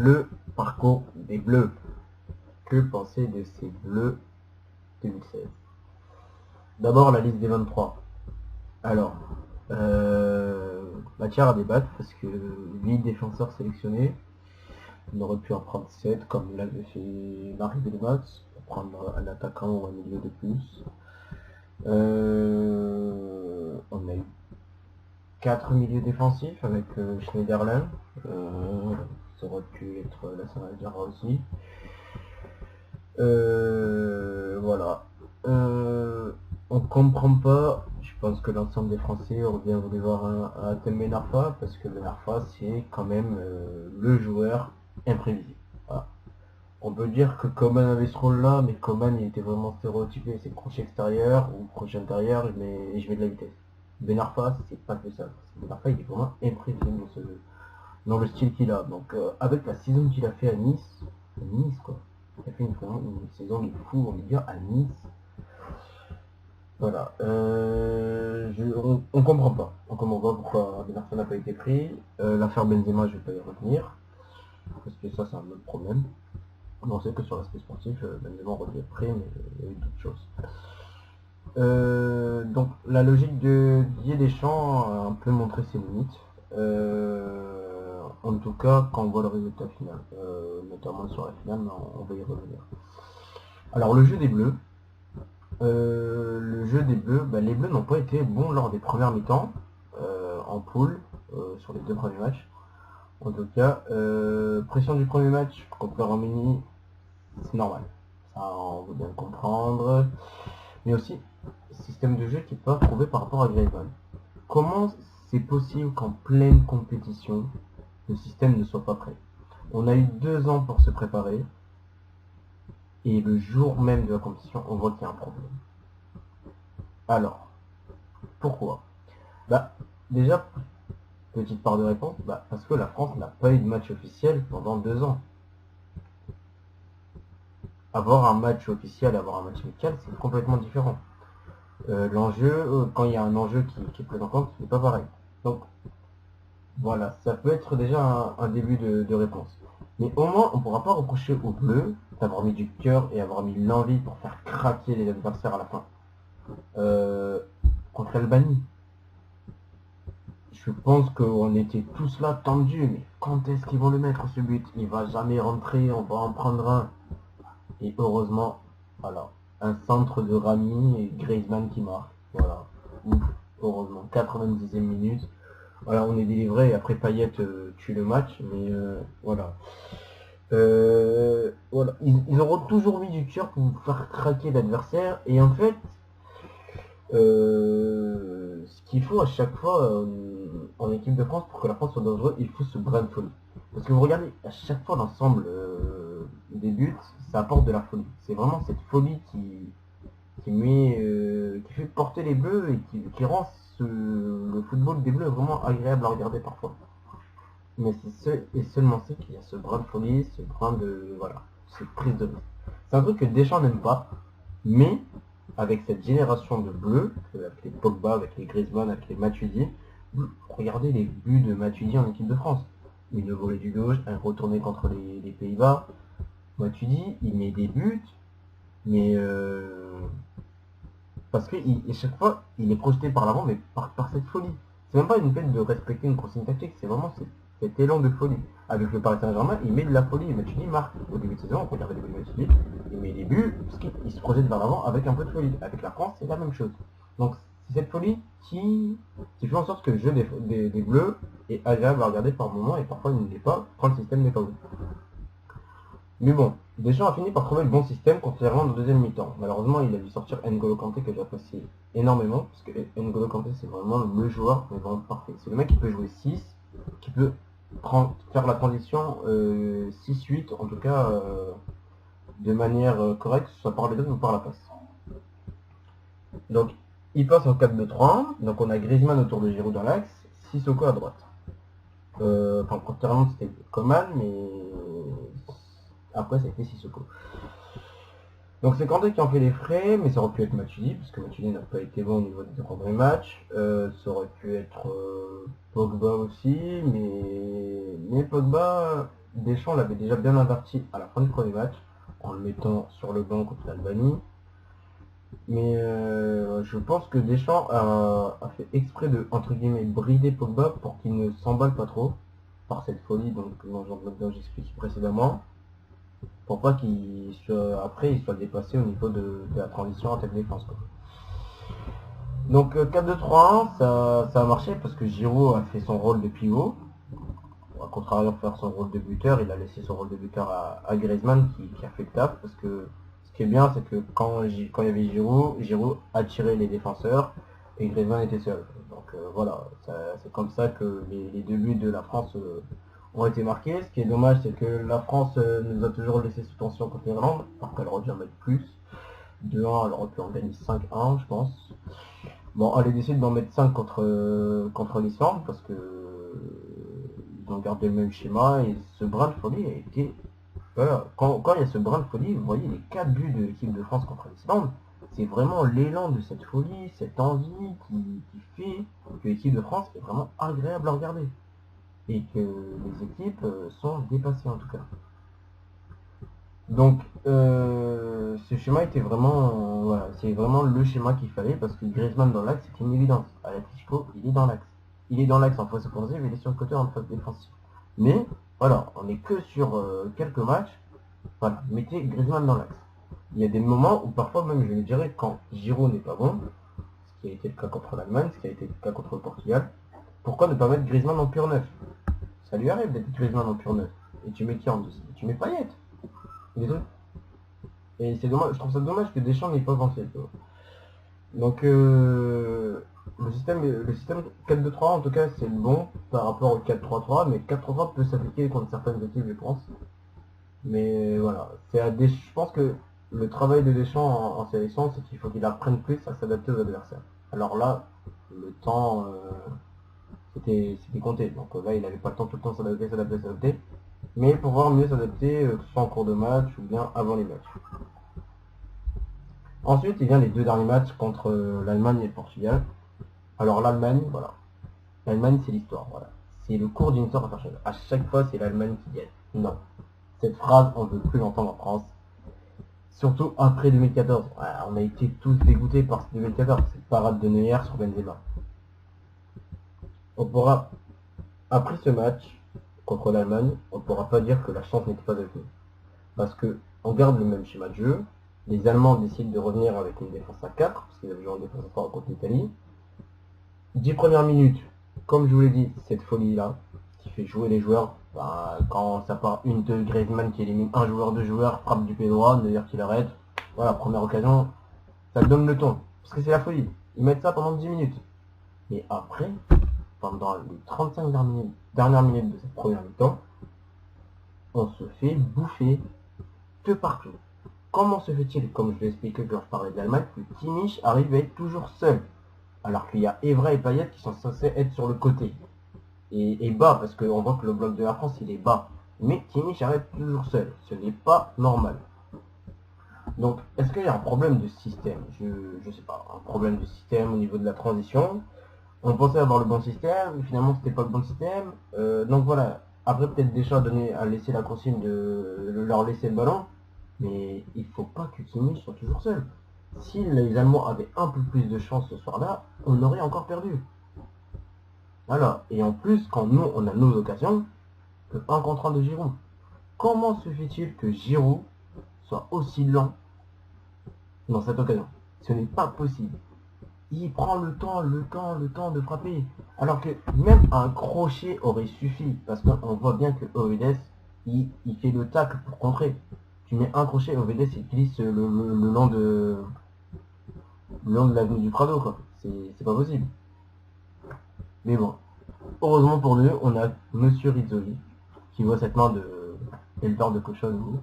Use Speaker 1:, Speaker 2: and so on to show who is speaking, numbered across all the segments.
Speaker 1: le parcours des Bleus. Que penser de ces Bleus 2016? D'abord la liste des 23. Alors, matière à débattre parce que 8 défenseurs sélectionnés, on aurait pu en prendre 7 comme l'avait fait Marie Delmas, pour prendre un attaquant ou un milieu de plus. On a eu 4 milieux défensifs avec Schneiderlin, ça aurait pu être la Sanadjara aussi. Voilà. On comprend pas, je pense que l'ensemble des Français aurait bien voulu voir un tel Ben Arfa, parce que Ben Arfa c'est quand même le joueur imprévisible. Voilà. On peut dire que Coman avait ce rôle-là, mais Coman il était vraiment stéréotypé, c'est crochet extérieur ou crochet intérieur, et je mets de la vitesse. Ben Arfa c'est pas que ça. Ben Arfa il est vraiment imprévisible dans le style qu'il a. Donc avec la saison qu'il a fait à Nice quoi. Il a fait une saison de fou en Ligue 1 à Nice. Voilà. On comprend pas. On comprend pas pourquoi Ben Arfa n'a pas été pris. L'affaire Benzema, je vais pas y revenir. Parce que ça, c'est un autre problème. On sait que sur l'aspect sportif, Benzema aurait dû être pris, mais il y a eu d'autres choses. Donc, la logique de Didier Deschamps a un peu montré ses limites. En tout cas, quand on voit le résultat final. Notamment sur la finale, mais on va y revenir. Alors, le jeu des Bleus. Les Bleus n'ont pas été bons lors des premières mi-temps en poule sur les 2 premiers matchs. En tout cas, pression du premier match contre l'Arménie, c'est normal. Ça, on veut bien le comprendre. Mais aussi, système de jeu qui n'est pas trouvé par rapport à Griezmann. Comment c'est possible qu'en pleine compétition, le système ne soit pas prêt? On a eu 2 ans pour se préparer. Et le jour même de la compétition, on voit qu'il y a un problème. Alors, pourquoi? Déjà, petite part de réponse, parce que la France n'a pas eu de match officiel pendant 2 ans. Avoir un match officiel, avoir un match amical, c'est complètement différent. L'enjeu, quand il y a un enjeu qui est pris en compte, c'est pas pareil. Donc, voilà, ça peut être déjà un début de réponse. Mais au moins, on ne pourra pas reprocher aux Bleus d'avoir mis du cœur et avoir mis l'envie pour faire craquer les adversaires à la fin. Contre l'Albanie, je pense qu'on était tous là tendus, mais quand est-ce qu'ils vont le mettre ce but? Il va jamais rentrer, on va en prendre un. Et heureusement, voilà, un centre de Rami et Griezmann qui marque. Voilà, ouf, heureusement, 90e minute. Voilà, on est délivré et après Payet tue le match, mais voilà. Voilà. Ils auront toujours mis du cœur pour faire craquer l'adversaire, et en fait, ce qu'il faut à chaque fois en équipe de France, pour que la France soit dangereuse, il faut ce brin de folie. Parce que vous regardez, à chaque fois l'ensemble des buts, ça apporte de la folie. C'est vraiment cette folie qui fait porter les Bleus et qui rend le football des Bleus vraiment agréable à regarder parfois. Mais c'est seulement c'est qu'il y a ce brin de folie, ce brin de... voilà, cette prise de risque. C'est un truc que Deschamps n'aime pas, mais avec cette génération de Bleus, avec les Pogba, avec les Griezmann, avec les Matuidi, regardez les buts de Matuidi en équipe de France. Une volée du gauche, un retourné contre les Pays-Bas. Matuidi, il met des buts, mais parce que chaque fois, il est projeté par l'avant, mais par cette folie. C'est même pas une peine de respecter une consigne tactique, c'est vraiment cet élan de folie. Avec le Paris Saint-Germain, il met de la folie, et Matuidi marque. Au début de saison, on regardait les buts de Matuidi, il met des buts, parce qu'il se projette vers l'avant avec un peu de folie. Avec la France, c'est la même chose. Donc c'est cette folie qui fait en sorte que le jeu des Bleus est agréable à regarder par moment, et parfois il ne l'est pas, quand le système n'est pas bon. Mais bon, Deschamps a fini par trouver le bon système contrairement au deuxième mi-temps. Malheureusement, il a dû sortir N'Golo Kanté que j'apprécie énormément, parce que N'Golo Kanté c'est vraiment le joueur vraiment parfait. C'est le mec qui peut jouer 6, qui peut faire la transition 6-8, en tout cas de manière correcte, soit par les deux ou par la passe. Donc il passe en 4-2-3-1, donc on a Griezmann autour de Giroud dans l'axe, Sissoko à droite. Contrairement c'était Coman, mais après ça a été Sissoko. Donc c'est Kanté qui en fait les frais, mais ça aurait pu être Matuidi, parce que Matuidi n'a pas été bon au niveau des 2 premiers matchs. Ça aurait pu être Pogba aussi, mais Pogba, Deschamps l'avait déjà bien averti à la fin du premier match, en le mettant sur le banc contre l'Albanie. Mais je pense que Deschamps a fait exprès de, entre guillemets, brider Pogba pour qu'il ne s'emballe pas trop par cette folie dont j'expliquais précédemment, pour pas qu'il soit, après il soit dépassé au niveau de la transition attaque-défense. Donc 4-2-3-1, ça a marché parce que Giroud a fait son rôle de pivot. À contrario de faire son rôle de buteur, il a laissé son rôle de buteur à Griezmann qui a fait le taf, parce que ce qui est bien, c'est que quand il y avait Giroud attirait les défenseurs et Griezmann était seul. Donc voilà, c'est comme ça que les deux buts de la France ont été marqués. Ce qui est dommage, c'est que la France nous a toujours laissé sous tension contre l'Irlande, alors qu'elle aurait dû en mettre plus. 2-1, elle aurait pu en gagner 5-1, je pense. Bon, elle décide d'en mettre 5 contre l'Islande, parce que ils ont gardé le même schéma, et ce brin de folie a été... Voilà, quand il y a ce brin de folie, vous voyez les 4 buts de l'équipe de France contre l'Islande, c'est vraiment l'élan de cette folie, cette envie qui fait que l'équipe de France est vraiment agréable à regarder. Et que les équipes sont dépassées en tout cas. Donc ce schéma était vraiment, voilà, c'est vraiment le schéma qu'il fallait, parce que Griezmann dans l'axe, c'est une évidence. À l'Atlético, il est dans l'axe. Il est dans l'axe en phase offensive, il est sur le côté en phase défensive. Mais voilà, on n'est que sur quelques matchs. Voilà, mettez Griezmann dans l'axe. Il y a des moments où parfois même je le dirais, quand Giroud n'est pas bon, ce qui a été le cas contre l'Allemagne, ce qui a été le cas contre le Portugal, pourquoi ne pas mettre Griezmann en pur neuf? Ça lui arrive d'être Griezmann en pur neuf. Et tu mets qui en dessous? Tu mets Payet. Les deux. Et c'est dommage, je trouve ça dommage que Deschamps n'ait pas pensé. Donc le système 4-2-3 en tout cas c'est le bon par rapport au 4-3-3, mais 4-3-3 peut s'appliquer contre certaines équipes je pense. Mais voilà, je pense que le travail de Deschamps en sélection, c'est qu'il faut qu'il apprenne plus à s'adapter aux adversaires. Alors là, le temps c'était compté. Donc là il n'avait pas le temps tout le temps s'adapter. Mais pouvoir mieux s'adapter, que ce soit en cours de match ou bien avant les matchs. Ensuite, il vient les deux derniers matchs contre l'Allemagne et le Portugal. Alors l'Allemagne, voilà. L'Allemagne, c'est l'histoire, voilà. C'est le cours d'une histoire à faire. À chaque fois, c'est l'Allemagne qui gagne. Non. Cette phrase, on ne veut plus l'entendre en France. Surtout après 2014. Voilà, on a été tous dégoûtés par 2014. Cette parade de Neuer sur Benzema. On pourra, après ce match contre l'Allemagne, on ne pourra pas dire que la chance n'était pas avec nous. Parce que on garde le même schéma de jeu. Les Allemands décident de revenir avec une défense à 4, parce qu'ils avaient joué en défense à 3 contre l'Italie. 10 premières minutes, comme je vous l'ai dit, cette folie-là, qui fait jouer les joueurs, quand ça part une de Griezmann qui élimine un joueur, deux joueurs, frappe du pied droit, d'ailleurs qu'il arrête, voilà, première occasion, ça donne le ton, parce que c'est la folie. Ils mettent ça pendant 10 minutes. Et après, pendant les 35 dernières minutes de cette première mi-temps, on se fait bouffer de partout. Comment se fait-il, comme je l'ai expliqué quand je parlais de l'Allemagne, que Kimmich arrive à être toujours seul, alors qu'il y a Evra et Payet qui sont censés être sur le côté et bas, parce qu'on voit que le bloc de la France il est bas, mais Kimmich arrive toujours seul, ce n'est pas normal. Donc est-ce qu'il y a un problème de système? Je sais pas, un problème de système au niveau de la transition. On pensait avoir le bon système, mais finalement c'était pas le bon système. Donc voilà, après peut-être déjà à laisser la consigne de leur laisser le ballon. Mais il faut pas que Kimmich soit toujours seul. Si les Allemands avaient un peu plus de chance ce soir-là, on aurait encore perdu. Voilà. Et en plus, quand nous, on a nos occasions, que 1 contre 1 de Giroud. Comment se fait-il que Giroud soit aussi lent dans cette occasion? Ce n'est pas possible. Il prend le temps de frapper. Alors que même un crochet aurait suffi. Parce qu'on voit bien que Oedes, il fait le tacle pour contrer. Tu mets un crochet, OVD il glisse le long de l'avenue du Prado, quoi. C'est pas possible. Mais bon, heureusement pour nous, on a Monsieur Rizzoli, qui voit cette main de éleveur de cochon ou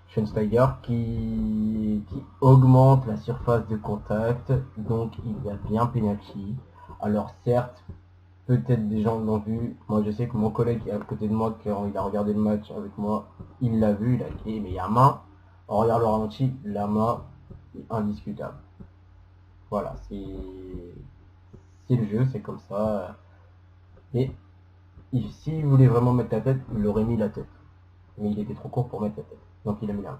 Speaker 1: Schweinsteiger, qui augmente la surface de contact, donc il y a bien penalty. Alors certes, peut-être des gens l'ont vu. Moi je sais que mon collègue qui est à côté de moi, quand il a regardé le match avec moi, il l'a vu, il a dit mais il y a main. On regarde le ralenti, la main est indiscutable. Voilà, c'est le jeu, c'est comme ça. Et s'il voulait vraiment mettre la tête, il aurait mis la tête. mais il était trop court pour mettre sa tête. Donc il a mis la main.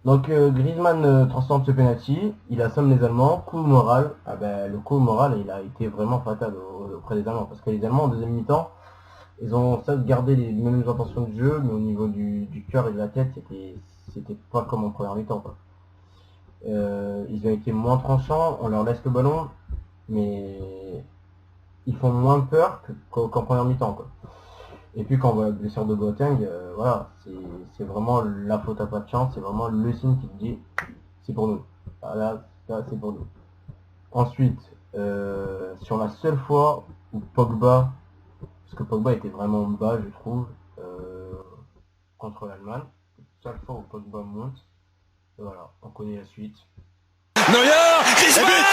Speaker 1: Donc Griezmann transforme ce penalty, il assomme les Allemands, coup moral. Ah ben, le coup moral il a été vraiment fatal auprès des Allemands, parce que les Allemands en deuxième mi-temps, ils ont certes gardé les mêmes intentions de jeu, mais au niveau du cœur et de la tête, c'était pas comme en première mi-temps, quoi. Ils ont été moins tranchants, on leur laisse le ballon, mais ils font moins peur qu'en première mi-temps, quoi. Et puis quand on voit la blessure de Boateng, voilà, c'est vraiment la faute à pas de chance, c'est vraiment le signe qui te dit c'est pour nous. Ah, là c'est pour nous. Ensuite, sur la seule fois où Pogba, parce que Pogba était vraiment bas je trouve, contre l'Allemagne, seule fois où Pogba monte, et voilà, on connaît la suite.
Speaker 2: Neuer, Griezmann,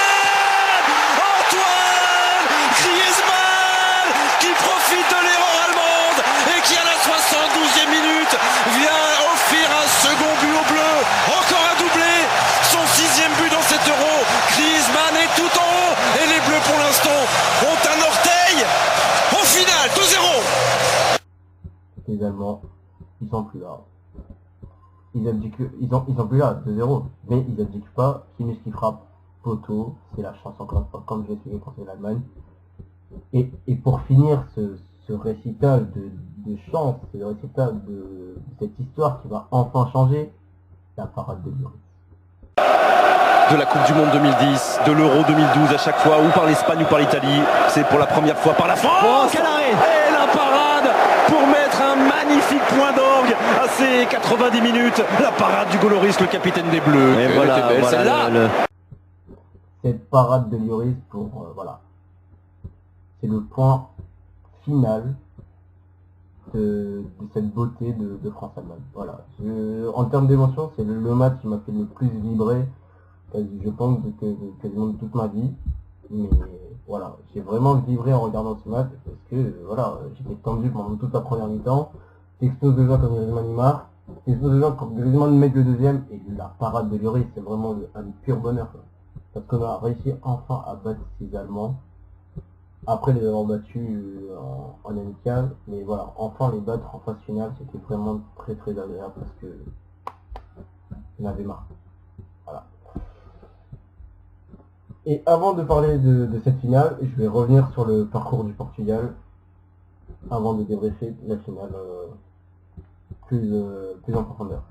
Speaker 2: Antoine Griezmann qui profite de l'erreur allemande et qui à la 72e minute vient offrir un second but aux Bleus. Encore un doublé, son 6e but dans cet Euro. Griezmann est tout en haut et les Bleus pour l'instant ont un orteil. Au final, 2-0.
Speaker 1: Les Allemands, ils sont plus là. Ils sont plus là, 2-0, mais ils abdiquent pas, Kimmich qui frappe, poteau, c'est la chance encore une fois, comme je l'ai expliqué contre l'Allemagne. Et pour finir ce récital de chance, ce récital de cette histoire qui va enfin changer, la parade de Lloris.
Speaker 2: De la Coupe du Monde 2010, de l'Euro 2012 à chaque fois, ou par l'Espagne ou par l'Italie, c'est pour la première fois par la France.
Speaker 3: Oh, quel arrêt!
Speaker 2: Et la parade pour mettre un magnifique point d'orgue à ces 90 minutes. La parade du Lloris, le capitaine des Bleus.
Speaker 3: Et voilà,
Speaker 2: belle,
Speaker 3: voilà
Speaker 2: celle-là.
Speaker 1: Cette parade de Lloris pour voilà, c'est le point final de cette beauté de France-Allemagne. Voilà. En termes d'émotion, c'est le match qui m'a fait le plus vibrer, je pense, quasiment de toute ma vie. Mais voilà, j'ai vraiment vibré en regardant ce match parce que voilà, j'étais tendu pendant toute la première mi-temps. T'exploses déjà quand Griezmann y marque, t'exploses déjà quand Griezmann met le deuxième, et la parade de Lloris, c'est vraiment un pur bonheur, quoi. Parce qu'on a réussi enfin à battre ces Allemands, après les avoir battus en amical, mais voilà, enfin les battre en phase finale, c'était vraiment très très agréable parce que j'en avais marre. Voilà. Et avant de parler de cette finale, je vais revenir sur le parcours du Portugal avant de débriefer la finale plus en profondeur.